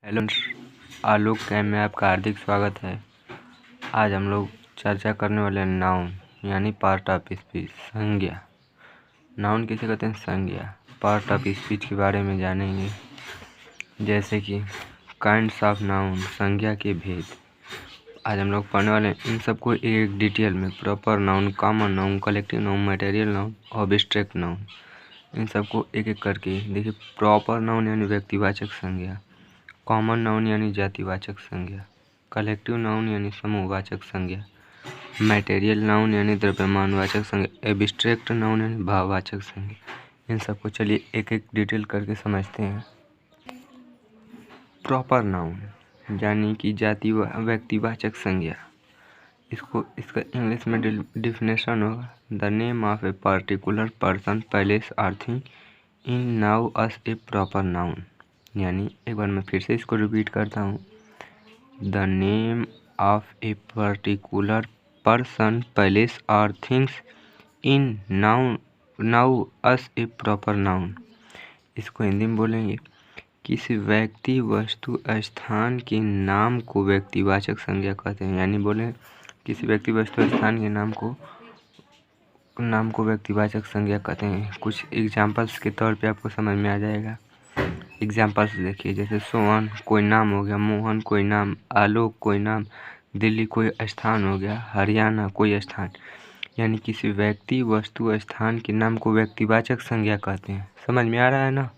Hello, आलोक cam में आपका हार्दिक स्वागत है। आज हम लोग चर्चा करने वाले हैं नाउन यानी पार्ट ऑफ स्पीच, संज्ञा। नाउन किसे कहते हैं? संज्ञा। पार्ट ऑफ स्पीच के बारे में जानेंगे, जैसे कि काइंड्स ऑफ नाउन, संज्ञा के भेद। आज हम लोग पढ़ने वाले हैं इन सबको एक डिटेल में। Proper noun, common noun, collective noun, material noun, abstract noun, इन सबको एक एक करके देखिए। प्रॉपर नाउन यानी व्यक्तिवाचक संज्ञा, कॉमन नाउन यानी जातिवाचक संज्ञा, कलेक्टिव नाउन यानी समूहवाचक संज्ञा, मटेरियल नाउन यानी द्रव्यमानवाचक संज्ञा, एब्स्ट्रैक्ट नाउन यानी भाववाचक संज्ञा। इन सबको चलिए एक एक डिटेल करके समझते हैं। प्रॉपर नाउन यानी कि व्यक्तिवाचक संज्ञा, इसका इंग्लिश में डिफिनेशन होगा the name of a particular person, place और thing in now as a proper noun. यानी एक बार मैं फिर से इसको रिपीट करता हूँ। The name of a particular person, place और things in now as a proper noun. इसको हिंदी में बोलेंगे, किसी व्यक्ति, वस्तु, स्थान के नाम को व्यक्तिवाचक संज्ञा कहते हैं। यानी बोले किसी व्यक्ति, वस्तु, स्थान के नाम को व्यक्तिवाचक संज्ञा कहते हैं। कुछ एग्जाम्पल्स के तौर पे आपको समझ में आ जाएगा। एग्जाम्पल्स देखिए, जैसे सोहन कोई नाम हो गया, मोहन कोई नाम, आलोक कोई नाम, दिल्ली कोई स्थान हो गया, हरियाणा कोई स्थान। यानी किसी व्यक्ति, वस्तु, स्थान के नाम को व्यक्तिवाचक संज्ञा कहते हैं। समझ में आ रहा है ना?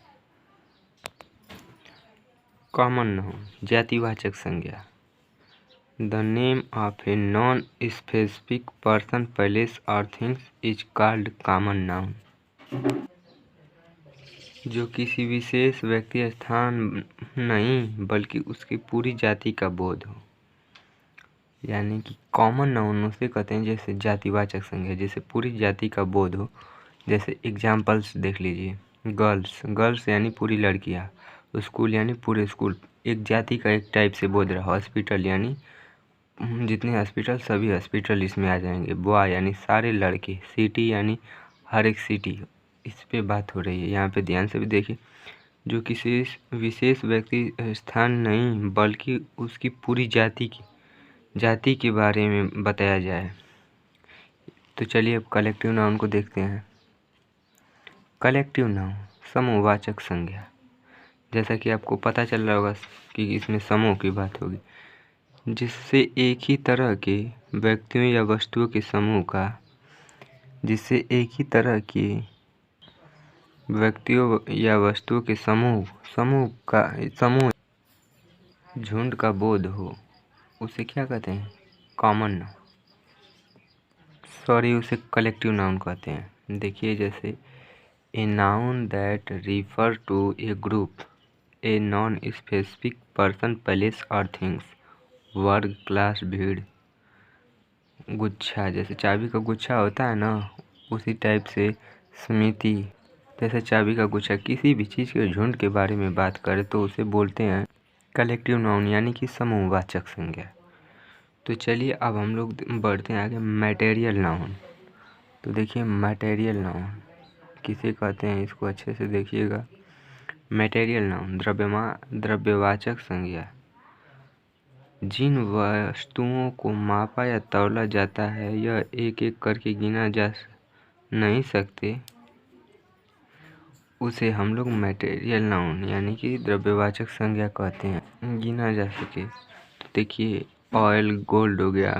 कॉमन नाउन, जातिवाचक संज्ञा, the name of a non specific person, place और things is called common noun. जो किसी विशेष व्यक्ति, स्थान नहीं बल्कि उसकी पूरी जाति का बोध हो। यानी कि कॉमन नाउन उसे कहते हैं जैसे जातिवाचक संज्ञा, जैसे पूरी जाति का बोध हो। जैसे एग्जाम्पल्स देख लीजिए, गर्ल्स यानी पूरी लड़कियां, स्कूल यानी पूरे स्कूल, एक जाति का एक टाइप से बोध रहा। हॉस्पिटल यानी जितने हॉस्पिटल, सभी हॉस्पिटल इसमें आ जाएंगे। बॉय यानी सारे लड़के, सिटी यानी हर एक सिटी। इस पे बात हो रही है, यहाँ पे ध्यान से भी देखिए। जो किसी विशेष व्यक्ति, स्थान नहीं बल्कि उसकी पूरी जाति के बारे में बताया जाए। तो चलिए अब कलेक्टिव नाउन को देखते हैं। कलेक्टिव नाउन, समूहवाचक संज्ञा। जैसा कि आपको पता चल रहा होगा कि इसमें समूह की बात होगी, जिससे एक ही तरह के व्यक्तियों या वस्तुओं के समूह का, जिससे एक ही तरह के व्यक्तियों या वस्तुओं के समूह झुंड का बोध हो, उसे क्या कहते हैं? कॉमन नाउन, उसे कलेक्टिव नाउन कहते हैं। देखिए, जैसे a noun that refer to a group, a non specific person, place और थिंग्स, वर्ग, क्लास, भीड़। गुच्छा, जैसे चाबी का गुच्छा होता है ना, उसी टाइप से समिति, जैसे चाबी का गुच्छा। किसी भी चीज़ के झुंड के बारे में बात करें तो उसे बोलते हैं कलेक्टिव नाउन यानी कि समूहवाचक संज्ञा। तो चलिए अब हम लोग बढ़ते हैं आगे, मटेरियल नाउन। तो देखिए, मटेरियल नाउन किसे कहते हैं, इसको अच्छे से देखिएगा। मटेरियल नाउन, द्रव्यवाचक संज्ञा, जिन वस्तुओं को मापा या तौला जाता है, यह एक एक करके गिना जा नहीं सकते, उसे हम लोग मटेरियल नाउन यानी कि द्रव्यवाचक संज्ञा कहते हैं। गिना जा सके तो देखिए, ऑयल, गोल्ड हो गया।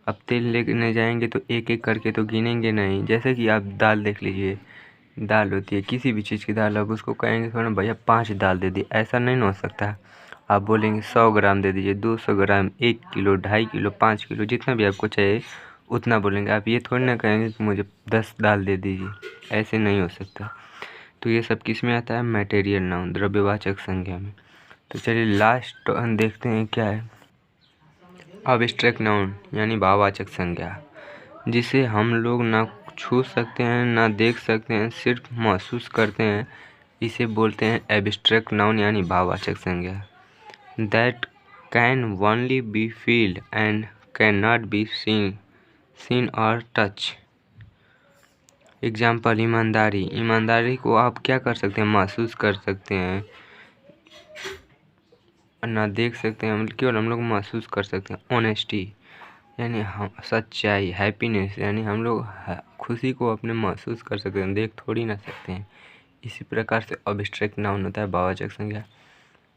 अब तेल लेने जाएंगे तो एक एक करके तो गिनेंगे नहीं। जैसे कि आप दाल देख लीजिए, दाल होती है किसी भी चीज़ की दाल, अब उसको कहेंगे थोड़ा भैया 5 दाल दे दी, ऐसा नहीं ना हो सकता। आप बोलेंगे 100 ग्राम दे दीजिए, 200 ग्राम, 1 किलो, 2.5 किलो, 5 किलो, जितना भी आपको चाहिए उतना बोलेंगे। आप ये थोड़ी ना कहेंगे कि मुझे 10 दाल दे दीजिए, ऐसे नहीं हो सकता। तो ये सब किस में आता है? मटेरियल नाउन, द्रव्यवाचक संज्ञा में। तो चलिए लास्ट देखते हैं क्या है, अब्स्ट्रैक्ट नाउन यानी भाववाचक संज्ञा, जिसे हम लोग ना छू सकते हैं, ना देख सकते हैं, सिर्फ महसूस करते हैं, इसे बोलते हैं एब्स्ट्रैक्ट नाउन यानी भाववाचक संज्ञा। That can only be felt and can not be seen और टच। एग्जाम्पल, ईमानदारी को आप क्या कर सकते हैं? महसूस कर सकते हैं। ना देख सकते हैं, हम केवल हम लोग महसूस कर सकते हैं। ऑनेस्टी यानी हम सच्चाई, हैप्पीनेस यानी हम लोग खुशी को अपने महसूस कर सकते हैं, देख थोड़ी ना सकते हैं। इसी प्रकार से अब्स्ट्रैक्ट नाउन होता है भाववाचक संज्ञा।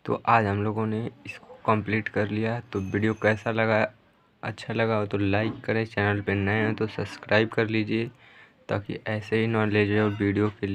तो आज हम लोगों ने इसको कंप्लीट कर लिया। तो वीडियो कैसा लगा, अच्छा लगा हो तो लाइक करें, चैनल पे नए हैं तो सब्सक्राइब कर लीजिए, ताकि ऐसे ही नॉलेज और वीडियो के लिए